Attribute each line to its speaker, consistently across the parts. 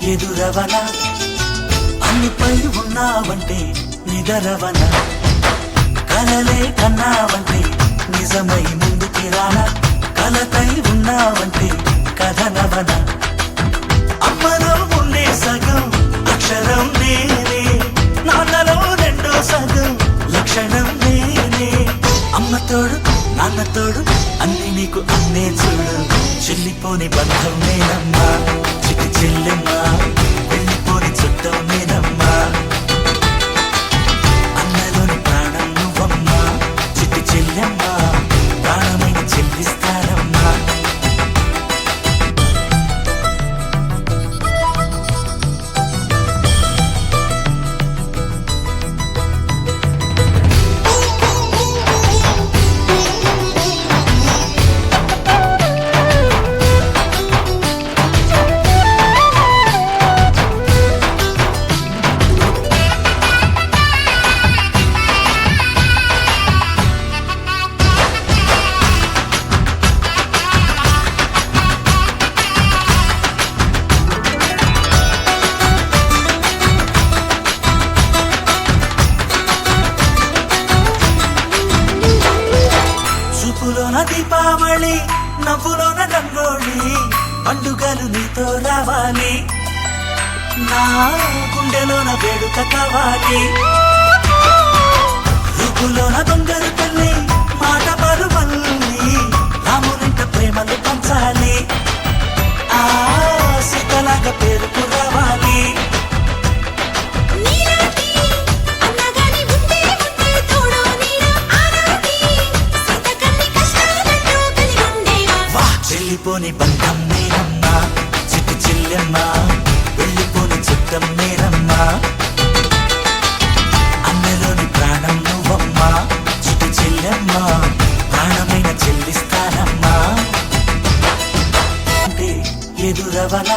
Speaker 1: ఎదురవన అన్నిపై ఉన్నావంటే నిదరవన కలలే కన్నావంటే నిజమై ముందుకి రానా కలతై ఉన్నావంటే కథనవన అమ్మలో ఉండే సగం అక్షరం నేనే నాన్నలో రెండో సగం లక్షణం నేనే అమ్మ తోడు నాన్న తోడు అన్ని నీకు అన్నే చూడు చెల్లిపోని బంధం నేనమ్మా చిటి చెల్లెమ్మా వెళ్ళిపోని చుట్టం నేనమ్మా అన్నలోని ప్రాణం నువ్వమ్మా చిటి చెల్లెమ్మా ప్రాణమైన చెల్లిస్తానమ్మా చూపులోన దీపావళి నవ్వులోన రంగోళి పండుగలు నీతో రావాలి నా గుండెలోన వేడుక కావాలి రూపులోన దొంగలు తల్లి మాట పరువల్లి రామునింట ప్రేమలు పంచాలి ఆ సీతలాగా పేరుకు రావాలి వెళ్ళిపోని బంధం నేనమ్మా చిట్టి చెల్లెమ్మా వెళ్ళిపోని చుట్టం నేనమ్మా అన్నలోని ప్రాణం నువ్వమ్మా చిట్టి చెల్లెమ్మా ప్రాణమైన చెల్లిస్తానమ్మా అంటే ఎదురవన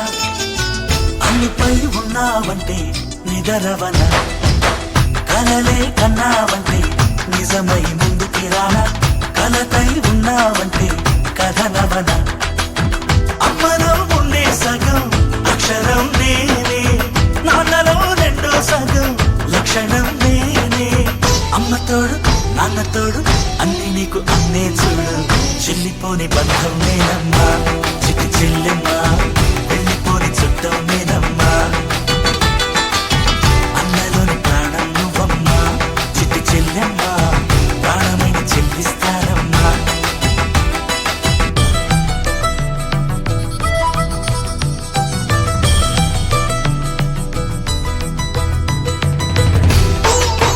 Speaker 1: అన్నిపై ఉన్నావంటే నిదరవన కలలే కన్నావంటే నిజమై ముందుకి రానా కలతై ఉన్నావంటే కథనవన అమ్మలో ఉండే సగం అక్షరం నేనే నాన్నలో రెండో సగం లక్షణం నేనే అమ్మ తోడు నాన్న తోడు అన్ని నీకు అన్నే చూడు చెల్లిపోని బంధం నేనమ్మా చిటి చెల్లెమ్మా